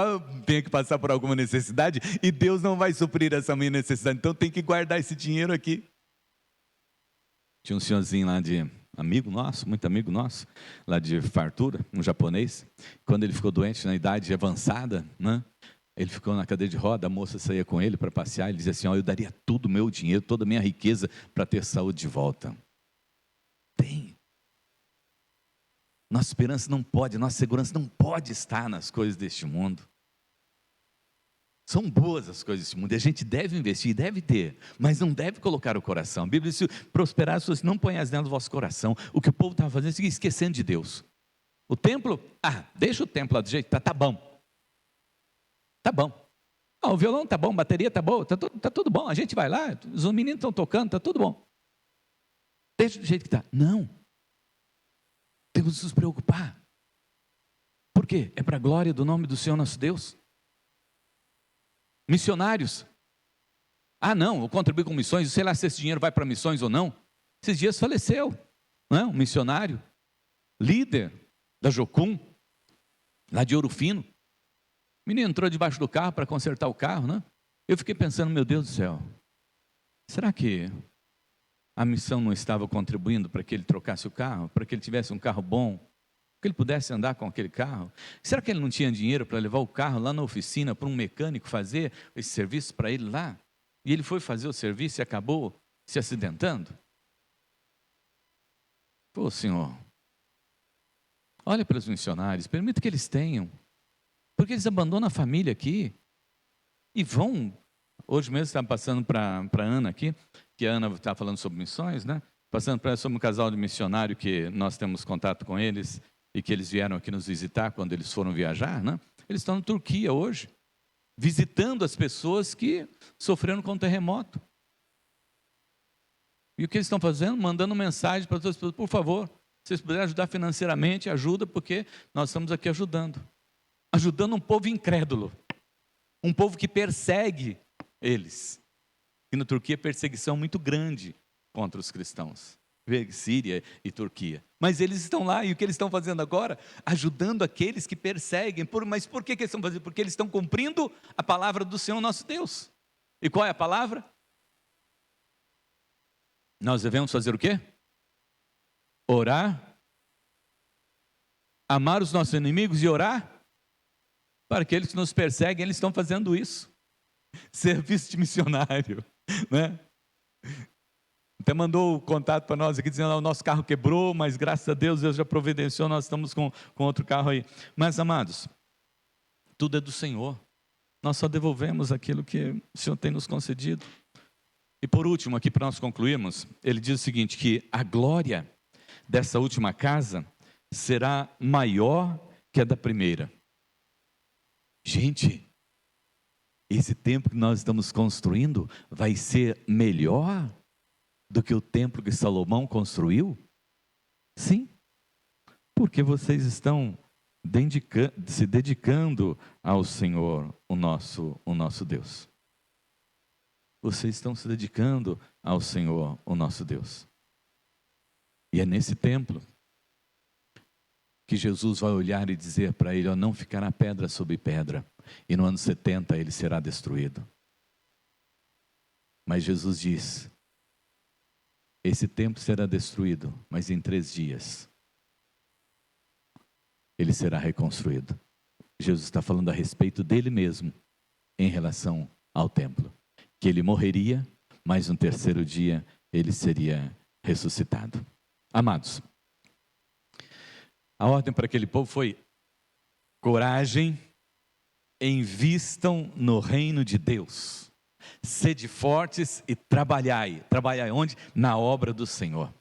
Speaker 1: tenho que passar por alguma necessidade e Deus não vai suprir essa minha necessidade, então tem que guardar esse dinheiro aqui. Tinha um senhorzinho lá de amigo nosso, muito amigo nosso, lá de Fartura, um japonês, quando ele ficou doente na idade avançada, né? Ele ficou na cadeira de roda, a moça saía com ele para passear, ele dizia assim, eu daria todo o meu dinheiro, toda a minha riqueza para ter saúde de volta. Tem. Nossa esperança não pode, nossa segurança não pode estar nas coisas deste mundo. São boas as coisas deste mundo, e a gente deve investir, deve ter, mas não deve colocar o coração. A Bíblia diz, prosperar as pessoas, não ponhas nela o vosso coração. O que o povo estava fazendo é esquecendo de Deus. O templo, deixa o templo lá do jeito, tá bom. Tá bom. O violão tá bom, a bateria tá boa, tá tudo bom. A gente vai lá, os meninos estão tocando, tá tudo bom. Deixa do jeito que tá. Não. Temos que nos preocupar. Por quê? É para a glória do nome do Senhor nosso Deus. Missionários. Não, eu contribuí com missões, sei lá se esse dinheiro vai para missões ou não. Esses dias faleceu, não é? Um missionário, líder da Jocum, lá de Ouro Fino. O menino entrou debaixo do carro para consertar o carro, né? Eu fiquei pensando, meu Deus do céu, será que a missão não estava contribuindo para que ele trocasse o carro, para que ele tivesse um carro bom, que ele pudesse andar com aquele carro? Será que ele não tinha dinheiro para levar o carro lá na oficina para um mecânico fazer esse serviço para ele lá? E ele foi fazer o serviço e acabou se acidentando? Pô, Senhor, olha para os missionários, permita que eles tenham, porque eles abandonam a família aqui e vão. Hoje mesmo estava passando para a Ana aqui, que a Ana está falando sobre missões, né? Passando para ela sobre um casal de missionário que nós temos contato com eles e que eles vieram aqui nos visitar quando eles foram viajar, né? Eles estão na Turquia hoje, visitando as pessoas que sofreram com o terremoto. E o que eles estão fazendo? Mandando mensagem para todas as pessoas, por favor, se vocês puderem ajudar financeiramente, ajuda, porque nós estamos aqui ajudando um povo incrédulo, um povo que persegue eles. E na Turquia a perseguição é muito grande contra os cristãos, Síria e Turquia. Mas eles estão lá, e o que eles estão fazendo agora? Ajudando aqueles que perseguem. Mas por que eles estão fazendo? Porque eles estão cumprindo a palavra do Senhor nosso Deus. E qual é a palavra? Nós devemos fazer o quê? Orar amar os nossos inimigos e orar para aqueles que nos perseguem. Eles estão fazendo isso. Serviço de missionário, né? Até mandou o contato para nós aqui, dizendo que o nosso carro quebrou, mas graças a Deus, Deus já providenciou, nós estamos com outro carro aí. Mas, amados, tudo é do Senhor. Nós só devolvemos aquilo que o Senhor tem nos concedido. E por último, aqui para nós concluirmos, ele diz o seguinte, que a glória dessa última casa será maior que a da primeira. Gente, esse templo que nós estamos construindo vai ser melhor do que o templo que Salomão construiu? Sim, porque vocês estão se dedicando ao Senhor, o nosso Deus. Vocês estão se dedicando ao Senhor, o nosso Deus. E é nesse templo que Jesus vai olhar e dizer para ele, ó, não ficará pedra sobre pedra, e no ano 70 ele será destruído. Mas Jesus diz, esse templo será destruído, mas em 3 dias ele será reconstruído. Jesus está falando a respeito dele mesmo, em relação ao templo, que ele morreria, mas no 3º dia ele seria ressuscitado. Amados, a ordem para aquele povo foi: coragem, invistam no reino de Deus. Sede fortes e trabalhai. Trabalhai onde? Na obra do Senhor.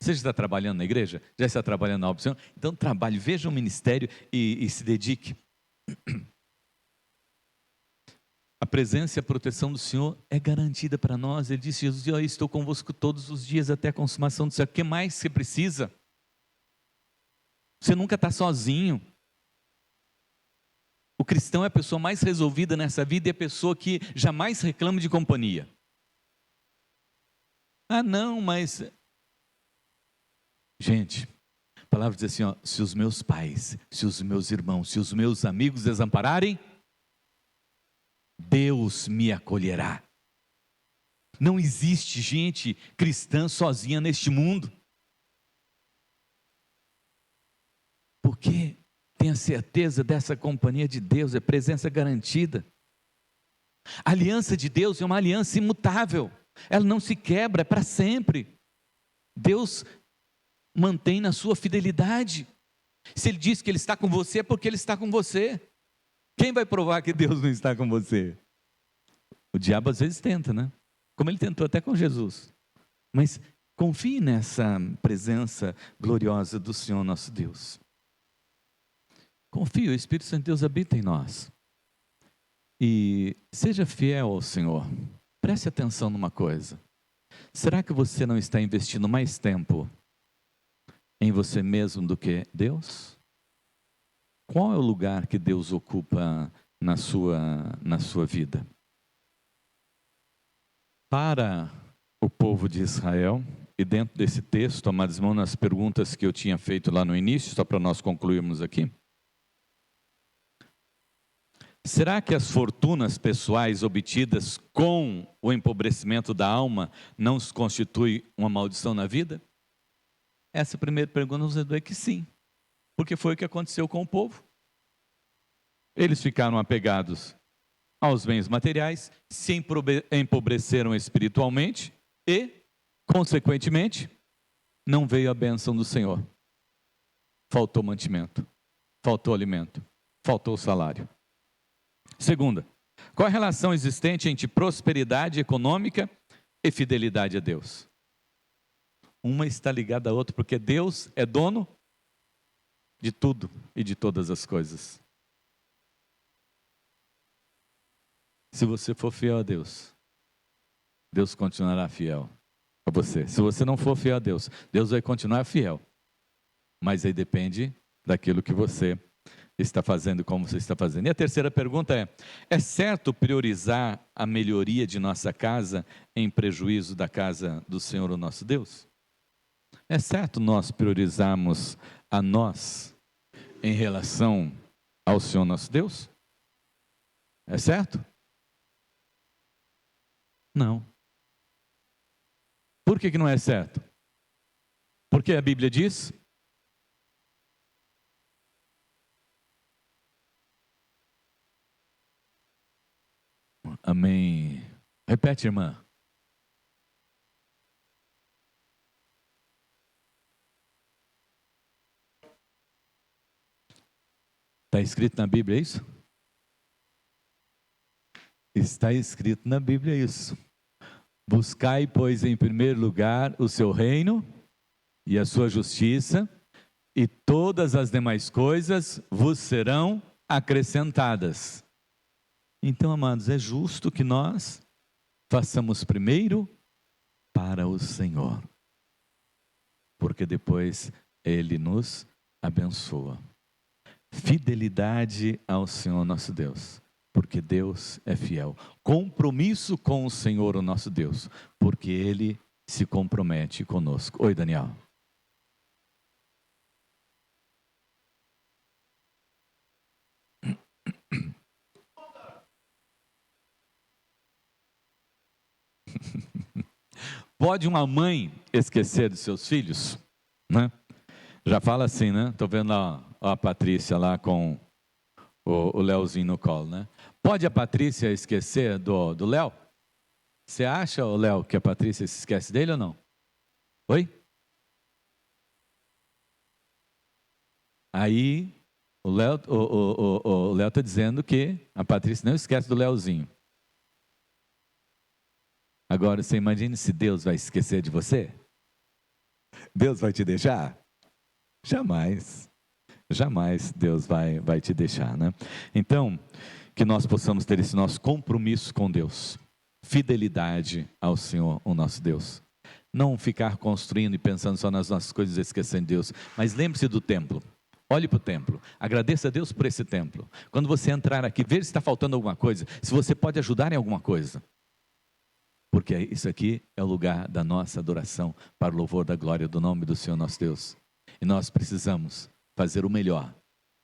Speaker 1: Você já está trabalhando na igreja? Já está trabalhando na obra do Senhor? Então trabalhe, veja o ministério e se dedique. A presença e a proteção do Senhor é garantida para nós. Ele disse, Jesus, eu estou convosco todos os dias até a consumação do céu. O que mais você precisa? Você nunca está sozinho. O cristão é a pessoa mais resolvida nessa vida e é a pessoa que jamais reclama de companhia. Ah, não, mas... Gente, a palavra diz assim, ó, se os meus pais, se os meus irmãos, se os meus amigos desampararem, Deus me acolherá. Não existe gente cristã sozinha neste mundo. Porque tenha certeza dessa companhia de Deus, é presença garantida. A aliança de Deus é uma aliança imutável. Ela não se quebra, é para sempre. Deus mantém na sua fidelidade. Se Ele diz que Ele está com você, é porque Ele está com você. Quem vai provar que Deus não está com você? O diabo às vezes tenta, né? Como ele tentou até com Jesus. Mas confie nessa presença gloriosa do Senhor nosso Deus. Confie, o Espírito Santo de Deus habita em nós. E seja fiel ao Senhor. Preste atenção numa coisa. Será que você não está investindo mais tempo em você mesmo do que Deus? Qual é o lugar que Deus ocupa na sua vida? Para o povo de Israel, e dentro desse texto, amados irmãos, nas perguntas que eu tinha feito lá no início, só para nós concluirmos aqui. Será que as fortunas pessoais obtidas com o empobrecimento da alma não se constitui uma maldição na vida? Essa primeira pergunta nos induz que sim, porque foi o que aconteceu com o povo. Eles ficaram apegados aos bens materiais, se empobreceram espiritualmente e, consequentemente, não veio a bênção do Senhor. Faltou mantimento, faltou alimento, faltou salário. Segunda, qual a relação existente entre prosperidade econômica e fidelidade a Deus? Uma está ligada à outra, porque Deus é dono de tudo e de todas as coisas. Se você for fiel a Deus, Deus continuará fiel a você. Se você não for fiel a Deus, Deus vai continuar fiel. Mas aí depende daquilo que você está fazendo, como você está fazendo. E a terceira pergunta é certo priorizar a melhoria de nossa casa em prejuízo da casa do Senhor, o nosso Deus? É certo nós priorizarmos a nós em relação ao Senhor, nosso Deus? É certo? Não. Por que não é certo? Porque a Bíblia diz Amém. Repete, irmã. Está escrito na Bíblia isso? Está escrito na Bíblia isso. Buscai, pois, em primeiro lugar o seu reino e a sua justiça, e todas as demais coisas vos serão acrescentadas. Então, amados, é justo que nós façamos primeiro para o Senhor, porque depois Ele nos abençoa. Fidelidade ao Senhor nosso Deus, porque Deus é fiel. Compromisso com o Senhor, o nosso Deus, porque Ele se compromete conosco. Oi, Daniel. Pode uma mãe esquecer de seus filhos? Né? Já fala assim, né? Estou vendo a Patrícia lá com o Leozinho no colo, né? Pode a Patrícia esquecer do Léo? Você acha, Léo, que a Patrícia se esquece dele ou não? Oi? Aí o Léo está dizendo que a Patrícia não esquece do Leozinho. Agora, você imagina se Deus vai esquecer de você? Deus vai te deixar? Jamais. Jamais Deus vai te deixar, né? Então, que nós possamos ter esse nosso compromisso com Deus. Fidelidade ao Senhor, o nosso Deus. Não ficar construindo e pensando só nas nossas coisas e esquecendo Deus. Mas lembre-se do templo. Olhe para o templo. Agradeça a Deus por esse templo. Quando você entrar aqui, veja se está faltando alguma coisa. Se você pode ajudar em alguma coisa. Porque isso aqui é o lugar da nossa adoração para o louvor da glória do nome do Senhor nosso Deus. E nós precisamos fazer o melhor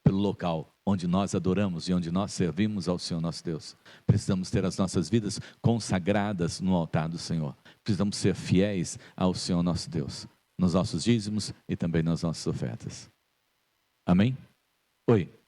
Speaker 1: pelo local onde nós adoramos e onde nós servimos ao Senhor nosso Deus. Precisamos ter as nossas vidas consagradas no altar do Senhor. Precisamos ser fiéis ao Senhor nosso Deus, nos nossos dízimos e também nas nossas ofertas. Amém? Oi.